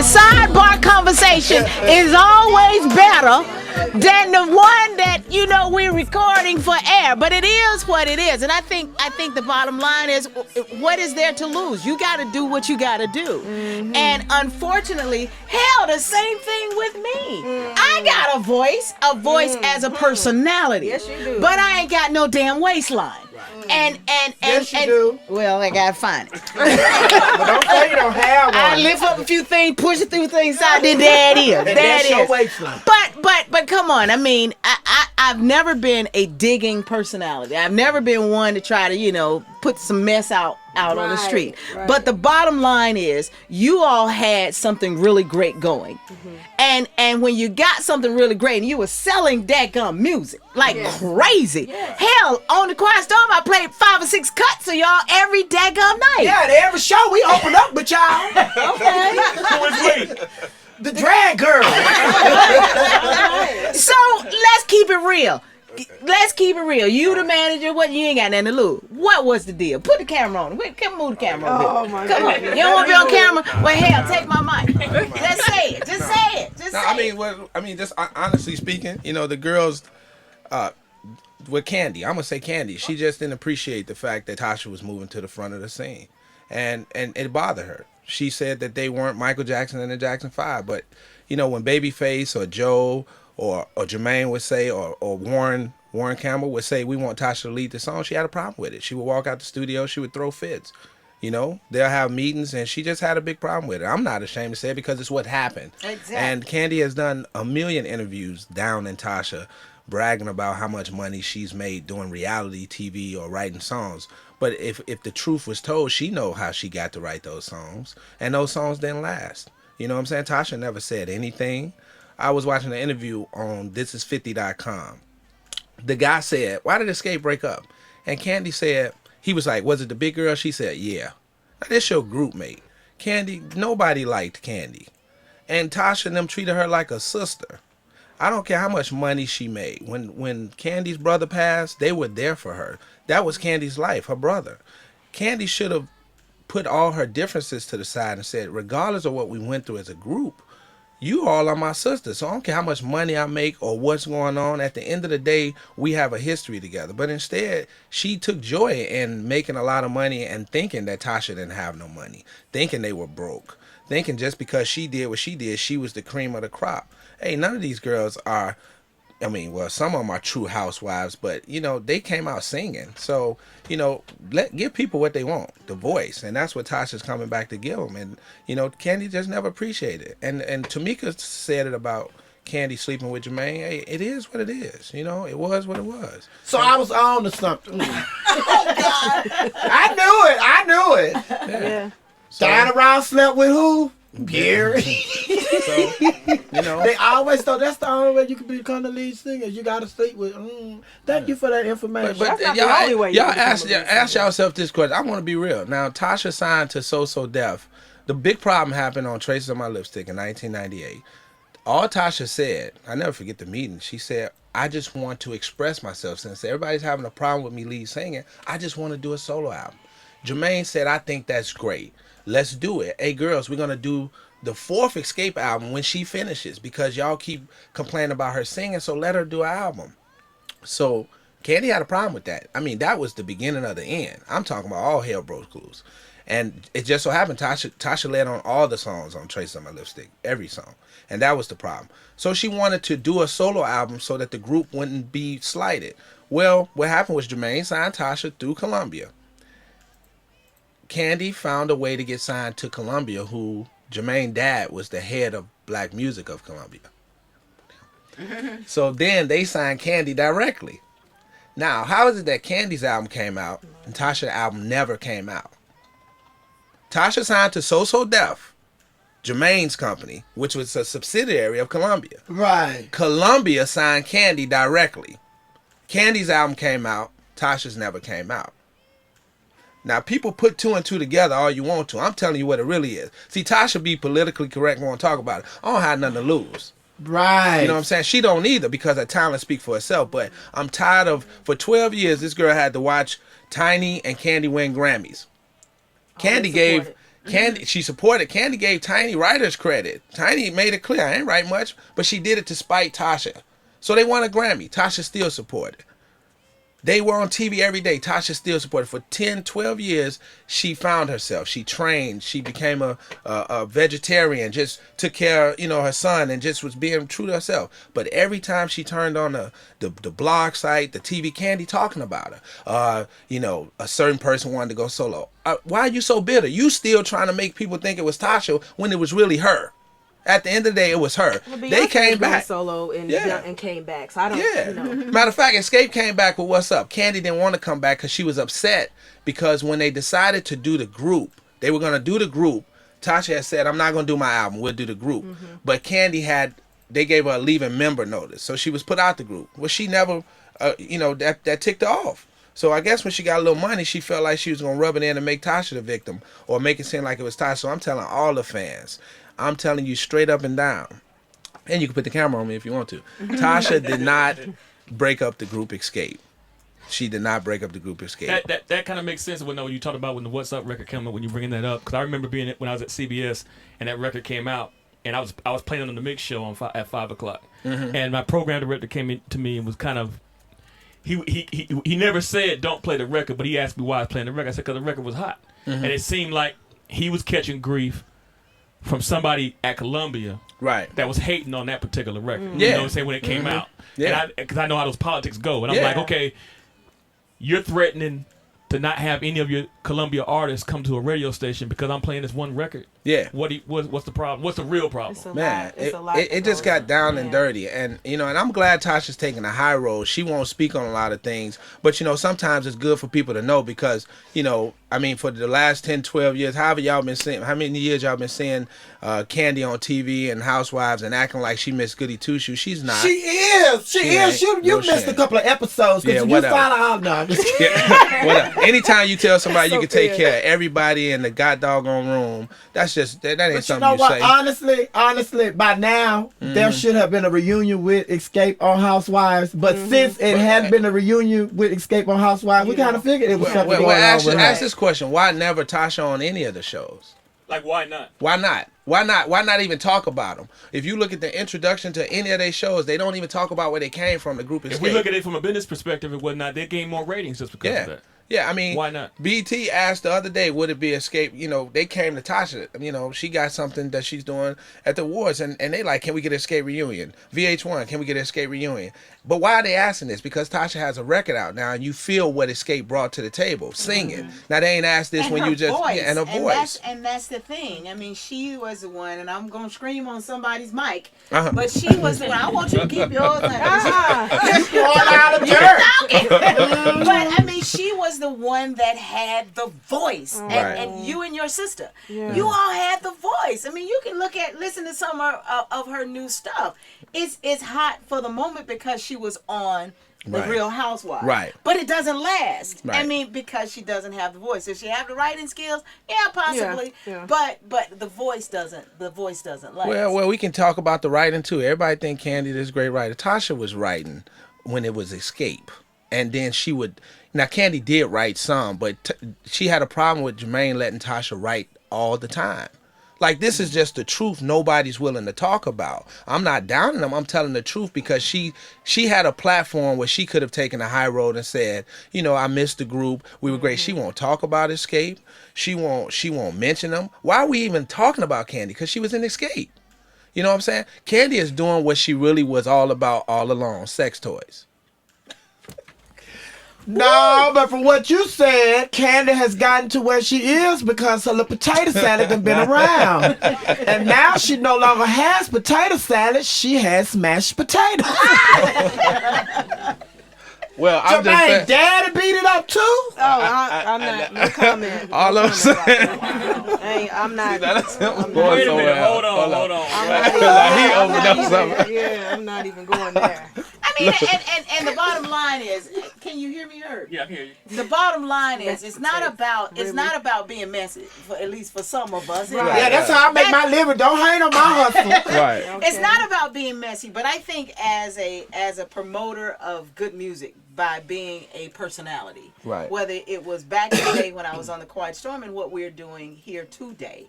sidebar conversation is always better than the one that we're recording for air. But it is what it is, and I think the bottom line is, what is there to lose? You got to do what you got to do, and unfortunately, hell, the same thing with me. I got a voice as a personality, yes, you do. but I ain't got no damn waistline. And Yes, you do. well, I gotta find it. But don't say you don't have one. I lift up a few things, push a few things out, then there it is. And There that's it your is. waistline. But come on. I mean, I've never been a digging personality. I've never been one to try to, put some mess out on the street. Right. But the bottom line is, you all had something really great going. And when you got something really great, and you were selling dadgum music like crazy. Hell, on the Quiet Storm, I played 5 or 6 cuts of y'all every dadgum night. Yeah, they every show we open up with y'all. Okay. The drag girl. So let's keep it real. You the manager, what, you ain't got nothing to lose. What was the deal? Put the camera on. Come move the camera on. Oh, my Come on. God. You don't want to be on camera? Well, hell, take my mic. Just say it. Just say it. Just No, say it. just honestly speaking, the girls with Candy, I'm gonna say Candy, she just didn't appreciate the fact that Tasha was moving to the front of the scene, and it bothered her. She said that they weren't Michael Jackson and the Jackson 5, but when Babyface or Joe or Jermaine would say, or Warren Campbell would say, we want Tasha to lead the song, she had a problem with it. She would walk out the studio, she would throw fits. They'll have meetings, and she just had a big problem with it. I'm not ashamed to say it because it's what happened. Exactly. And Candy has done a million interviews down in Tasha, bragging about how much money she's made doing reality TV or writing songs. But if the truth was told, she know how she got to write those songs, and those songs didn't last. You know what I'm saying? Tasha never said anything. I was watching an interview on thisis50.com. The guy said, why did Xscape break up? And Candy said, he was like, was it the big girl? She said, yeah. Now, this your group mate. Candy, nobody liked Candy. And Tasha and them treated her like a sister. I don't care how much money she made. When Candy's brother passed, they were there for her. That was Candy's life, her brother. Candy should have put all her differences to the side and said, regardless of what we went through as a group, you all are my sisters. So I don't care how much money I make or what's going on. At the end of the day, we have a history together. But instead, she took joy in making a lot of money and thinking that Tasha didn't have no money, thinking they were broke, thinking just because she did what she did, she was the cream of the crop. Hey, none of these girls are, some of them are true housewives, but, they came out singing. So, give people what they want, the voice. And that's what Tasha's coming back to give them. And, Candy just never appreciated it. And Tamika said it about Candy sleeping with Jermaine. Hey, it is what it is. It was what it was. So I was on to something. Oh, God. I knew it. Yeah. So, Diana Ross slept with who? Gary. So, They always thought that's the only way you can become the lead singer. You got to sleep with. Thank you for that information. But That's not the only way you y'all can ask become a lead singer. yourself this question. I want to be real. Now, Tasha signed to So Def. The big problem happened on Traces on My Lipstick in 1998. All Tasha said, I never forget the meeting, she said, I just want to express myself. Since everybody's having a problem with me lead singing, I just want to do a solo album. Jermaine said, I think that's great. Let's do it. Hey, girls, we're going to do the 4th Xscape album when she finishes because y'all keep complaining about her singing, so let her do an album. So Candy had a problem with that. That was the beginning of the end. I'm talking about all hell broke loose. And it just so happened Tasha led on all the songs on Trace on My Lipstick, every song. And that was the problem. So she wanted to do a solo album so that the group wouldn't be slighted. Well, what happened was Jermaine signed Tasha through Columbia. Candy found a way to get signed to Columbia, who Jermaine's dad was the head of black music of Columbia. So then they signed Candy directly. Now, how is it that Candy's album came out and Tasha's album never came out? Tasha signed to So Def, Jermaine's company, which was a subsidiary of Columbia. Right. Columbia signed Candy directly. Candy's album came out, Tasha's never came out. Now, people put 2 and 2 together all you want to. I'm telling you what it really is. See, Tasha be politically correct and want to talk about it. I don't have nothing to lose. Right. You know what I'm saying? She don't either because her talent speak for herself. But I'm tired of, for 12 years, this girl had to watch Tiny and Candy win Grammys. Candy gave Candy, she supported. Candy gave Tiny writers credit. Tiny made it clear, I ain't write much, but she did it to spite Tasha. So they won a Grammy. Tasha still supported. They were on TV every day. Tasha still supported. For 10, 12 years, she found herself. She trained. She became a vegetarian, just took care of, her son and just was being true to herself. But every time she turned on the blog site, the TV, Candy talking about her. A certain person wanted to go solo. Why are you so bitter? You still trying to make people think it was Tasha when it was really her. At the end of the day, it was her. Well, they came back solo and came back. So I don't. Matter of fact, Xscape came back with What's Up. Candy didn't want to come back because she was upset because when they decided to do the group, they were going to do the group. Tasha had said, "I'm not going to do my album. We'll do the group." But Candy they gave her a leaving member notice, so she was put out the group. Well, she never, that ticked her off. So I guess when she got a little money, she felt like she was going to rub it in and make Tasha the victim or make it seem like it was Tasha. So I'm telling all the fans. I'm telling you straight up and down, and you can put the camera on me if you want to. Tasha did not break up the group Xscape. She did not break up the group Xscape. That kind of makes sense when you talk about when the What's Up record came out, when you bringing that up, because I remember being when I was at CBS and that record came out, and I was playing it on the mix show at 5 o'clock, and my program director came in to me and was kind of. He never said don't play the record, but he asked me why I was playing the record. I said because the record was hot, and it seemed like he was catching grief from somebody at Columbia that was hating on that particular record. You know what I'm saying, when it came out. Yeah. Because I know how those politics go. And I'm like, okay, you're threatening to not have any of your Columbia artists come to a radio station because I'm playing this one record. Yeah. What's the problem? What's the real problem? It just got down and dirty. And, and I'm glad Tasha's taking a high road. She won't speak on a lot of things. But, sometimes it's good for people to know because, for the last 10, 12 years, how many years y'all been seeing Candy on TV and Housewives and acting like she Miss Goody Two-Shoes? She's not. She is. You missed a couple of episodes because you found out. No, I'm just kidding. Whatever. Anytime you tell somebody you can take care of everybody in the god doggone room, that ain't something you say. Honestly, by now there should have been a reunion with Xscape on Housewives. But since it hadn't been a reunion with Xscape on Housewives, we kind of figured it was something going on. Ask this question: why never Tasha on any of the shows? Like, why not? Why not? Why not even talk about them? If you look at the introduction to any of their shows, they don't even talk about where they came from. The group Xscape. If we look at it from a business perspective and whatnot, they gain more ratings just because of that. Yeah, why not? BT asked the other day, would it be Xscape? They came to Tasha. She got something that she's doing at the awards, and they like, can we get an Xscape reunion? VH1, can we get an Xscape reunion? But why are they asking this? Because Tasha has a record out now, and you feel what Xscape brought to the table, singing. Now they ain't asked this when you just and her voice. And that's the thing. She was the one, and I'm gonna scream on somebody's mic, but she was the one. I want you to keep yours. Just going out of jerk. But she was the one that had the voice, and you and your sister, you all had the voice. You can listen to some of her new stuff. It's hot for the moment because she was on the Real Housewives, but it doesn't last. Because she doesn't have the voice. Does she have the writing skills? Yeah, possibly. But the voice doesn't. The voice doesn't last. Well, we can talk about the writing too. Everybody think Candy is a great writer. Tasha was writing when it was Xscape, and then she would. Now, Candy did write some, but she had a problem with Jermaine letting Tasha write all the time. Like, this is just the truth nobody's willing to talk about. I'm not downing them. I'm telling the truth because she had a platform where she could have taken a high road and said, I missed the group. We were great. She won't talk about Xscape. She won't mention them. Why are we even talking about Candy? Because she was in Xscape. You know what I'm saying? Candy is doing what she really was all about all along, sex toys. No, but from what you said, Candy has gotten to where she is because her little potato salad has been around. And now she no longer has potato salad, she has mashed potatoes. Well, I'm just saying. Daddy beat it up too? Oh, I'm not. No comment. All I'm saying. I'm not. Wait a minute. Hold on. I'm not even going there. mean, and the bottom line is, can you hear me, Herb? Yeah, I can hear you. The bottom line is, it's not about being messy. At least for some of us. Right. Yeah, that's how I make my living. Don't hate on my hustle. Right. Okay. It's not about being messy, but I think as a promoter of good music, by being a personality, right, whether it was back in the day when I was on the Quiet Storm and what we're doing here today,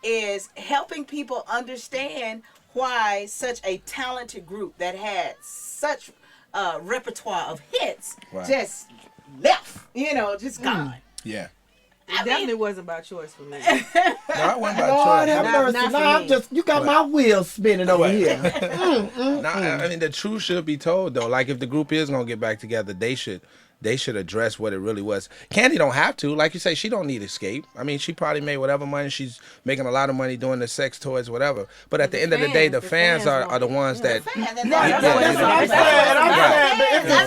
is helping people understand why such a talented group that had such repertoire of hits just left, just gone. Yeah. It definitely wasn't by choice for me. No, I wasn't by Lord choice. have mercy. Now I'm just, you got my wheels spinning over here. I mean, the truth should be told, though. Like, if the group is gonna get back together, they should address what it really was. Candy don't have to. Like you say, she don't need Xscape. I mean, she probably made whatever money. She's making a lot of money doing the sex toys, whatever. But at the end of the day, the fans are the ones that. That's what I'm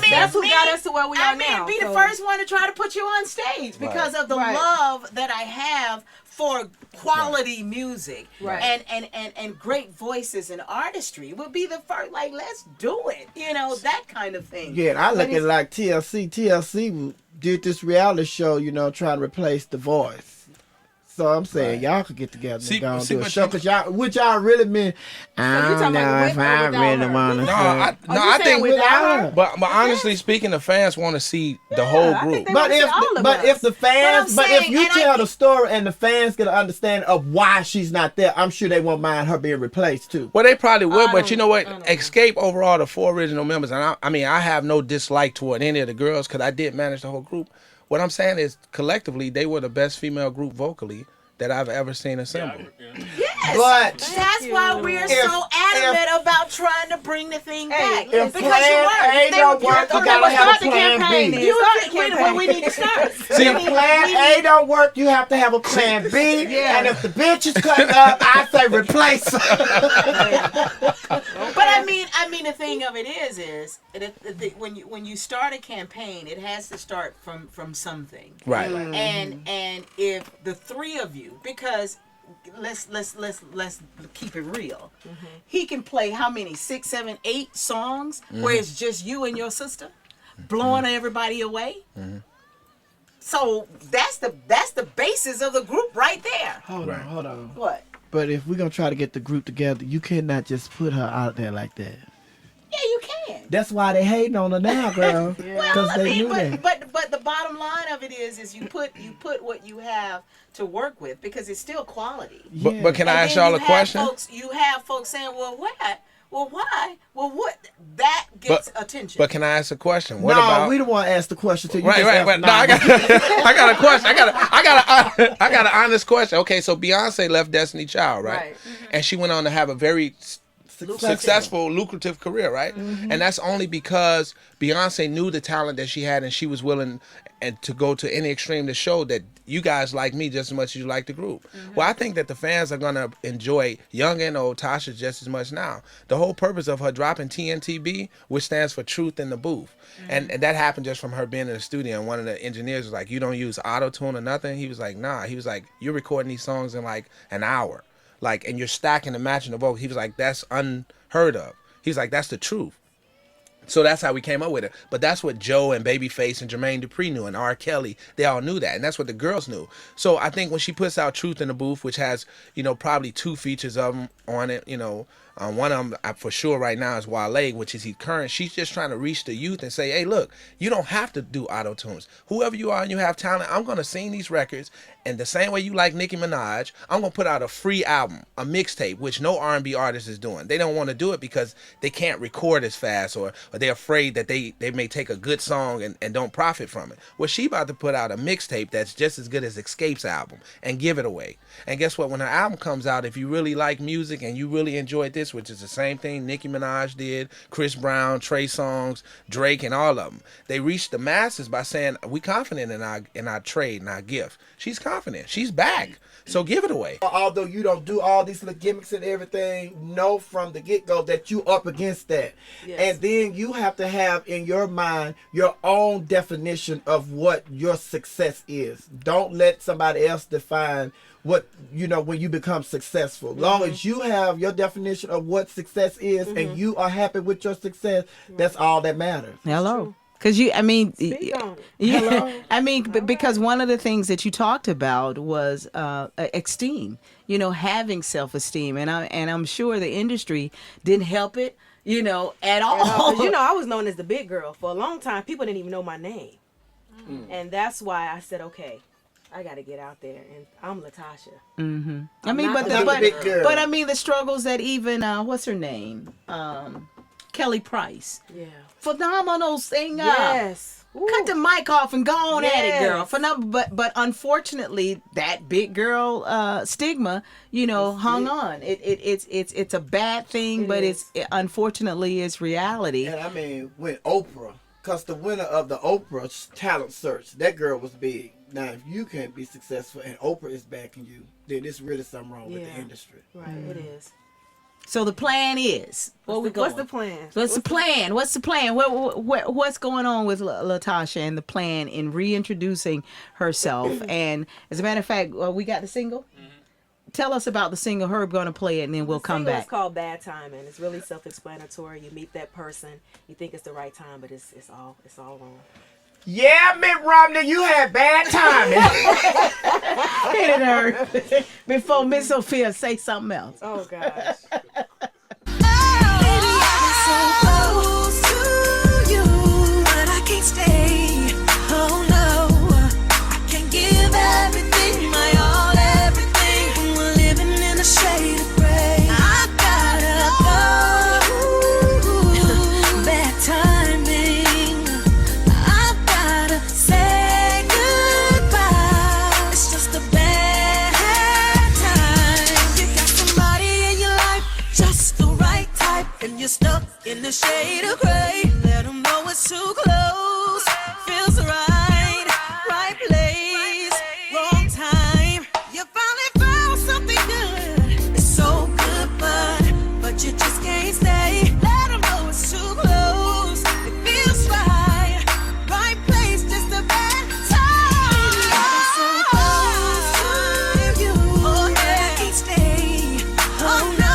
saying. That's who got us to where we are now. Be the first one to try to put you on stage because of the love that I have for quality music and great voices and artistry. Would be the first, like, let's do it, that kind of thing. Yeah, I look at it like TLC. TLC did this reality show, trying to replace The Voice. So I'm saying y'all could get together and go and do a show, which y'all really mean. I don't know if I really want to. I think without her. But honestly speaking, the fans want to see the whole group. But if you tell the story and the fans get an understanding of why she's not there, I'm sure they won't mind her being replaced too. Well, they probably would, but you know what? Xscape overall, the 4 original members, and I have no dislike toward any of the girls because I did manage the whole group. What I'm saying is, collectively, they were the best female group vocally that I've ever seen assembled. Yes, but that's why we're so adamant about trying to bring the thing back. If plan A don't work, you gotta have a plan B. When we need to start. See, if plan A don't work, you have to have a plan B. And if the bitch is cutting up, I say replace her. But I mean, the thing of it is when you start a campaign, it has to start from something, right? And if the 3 of you, because let's keep it real, he can play how many 6, 7, 8 songs where it's just you and your sister blowing everybody away. So that's the basis of the group right there. Hold on. What? But if we're gonna try to get the group together, you cannot just put her out there like that. Yeah, you can. That's why they hating on her now, girl. Because knew that. But the bottom line of it is you put what you have to work with, because it's still quality. Yeah. But can I ask y'all a question? You have folks saying, well, what? Well, why? Well, what? That gets attention. But can I ask a question? What about? We don't want to ask the question to you. Right. No, I got a question. I got an honest question. Okay, so Beyonce left Destiny Child, right? And she went on to have a very successful, lucrative career, right? And that's only because Beyonce knew the talent that she had, and she was willing to go to any extreme to show that you guys like me just as much as you like the group. Well, I think that the fans are gonna enjoy young and old Tasha just as much now. The whole purpose of her dropping TNTB, which stands for Truth in the Booth, and that happened just from her being in the studio. And one of the engineers was like, "You don't use auto-tune or nothing?" He was like, "Nah." He was like, "You're recording these songs in like an hour." Like, and you're stacking and matching the vocals. He was like, that's unheard of. He's like, that's the truth. So that's how we came up with it. But that's what Joe and Babyface and Jermaine Dupri knew, and R. Kelly, they all knew that. And that's what the girls knew. So I think when she puts out Truth in the Booth, which has, probably 2 features of them on it, one of them for sure right now is Wale, which is current. She's just trying to reach the youth and say, hey, look, you don't have to do auto-tunes. Whoever you are and you have talent, I'm going to sing these records. And the same way you like Nicki Minaj, I'm going to put out a free album, a mixtape, which no R&B artist is doing. They don't want to do it because they can't record as fast, or they're afraid that they may take a good song and don't profit from it. Well, she about to put out a mixtape that's just as good as Xscape's album and give it away. And guess what? When her album comes out, if you really like music and you really enjoyed this, which is the same thing Nicki Minaj did, Chris Brown, Trey Songz, Drake, and all of them, they reached the masses by saying, we confident in our trade and our gift. She's confident. She's back. So give it away. Although you don't do all these little gimmicks and everything, know from the get-go that you up against that. Yes. And then you have to have in your mind your own definition of what your success is. Don't let somebody else define what, when you become successful. Long as you have your definition of what success is, and you are happy with your success, that's all that matters. Hello. Because Speak on it. yeah, I mean, because one of the things that you talked about was esteem. Having self-esteem, and I'm sure the industry didn't help it, at all. I was known as the big girl for a long time. People didn't even know my name, and that's why I said, okay, I got to get out there, and I'm LaTocha. Mm-hmm. I mean, but I mean the struggles that even what's her name, Kelly Price. Yeah. Phenomenal singer. Yes. Cut the mic off and go on at it, girl. Yes. But unfortunately, that big girl stigma, hung on. It's a bad thing, but it's unfortunately it's reality. And I mean, when Oprah, because the winner of the Oprah talent search, that girl was big. Now, if you can't be successful and Oprah is backing you, then there's really something wrong with the industry. Right, it is. So the plan is What's the plan? What's the plan? What's going on with LaTocha and the plan in reintroducing herself? And as a matter of fact, we got the single. Tell us about the single. Herb going to play it, and then we'll come back. It's called Bad Timing. It's really self-explanatory. You meet that person, you think it's the right time, but it's all wrong. Yeah, Mitt Romney, you had bad timing. Hit it, Herb. Before Miss Sophia say something else. Oh gosh. Stuck in the shade of gray. Let them know it's too close. Feels right, right place, wrong time. You finally found something good. It's so good, but you just can't stay. Let them know it's too close. It feels right, right place, just a bad time. So close to you, oh yeah, I can't stay. Oh no.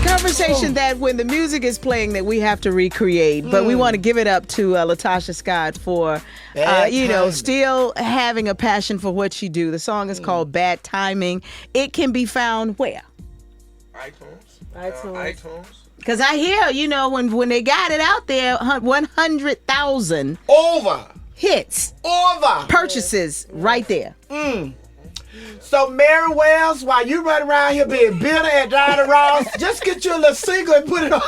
Conversation that when the music is playing that we have to recreate, but we want to give it up to LaTocha Scott for still having a passion for what she do. The song is called Bad Timing. It can be found where? iTunes. Because I hear, when they got it out there, 100,000 over hits, purchases right there. So Mary Wells, while you run around here being bitter at Diana Ross, just get you a little single and put it on.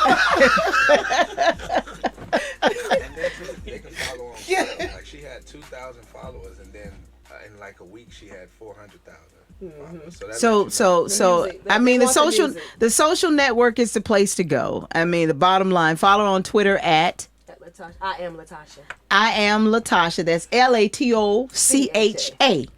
And then they can follow on. Like she had 2,000 followers, and then in like a week she had 400,000. So I mean the social network is the place to go. I mean the bottom line. Follow on Twitter at I am LaTocha. I am LaTocha. That's LaTocha.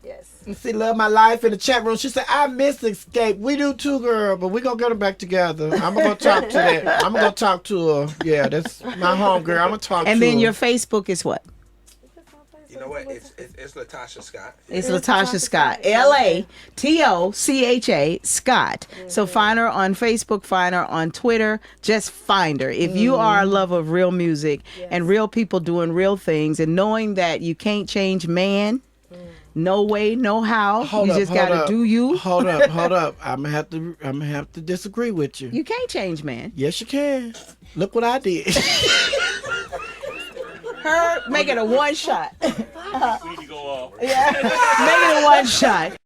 Yes. You see, Love My Life in the chat room. She said, I miss Xscape. We do too, girl, but we going to get her back together. I'm going to talk to that. I'm going to talk to her. Yeah, that's my home girl. I'm going to talk to her. And then your Facebook is what? You know what? It's LaTocha Scott. It's LaTocha Scott. LaTocha Scott. So find her on Facebook, find her on Twitter. Just find her. If you are a lover of real music and real people doing real things and knowing that you can't change man, no way, no how. You just gotta do you. Hold up. I'm gonna have to disagree with you. You can't change man. Yes, you can. Look what I did. Her make it a one shot. We need to go off. Yeah, make it a one shot.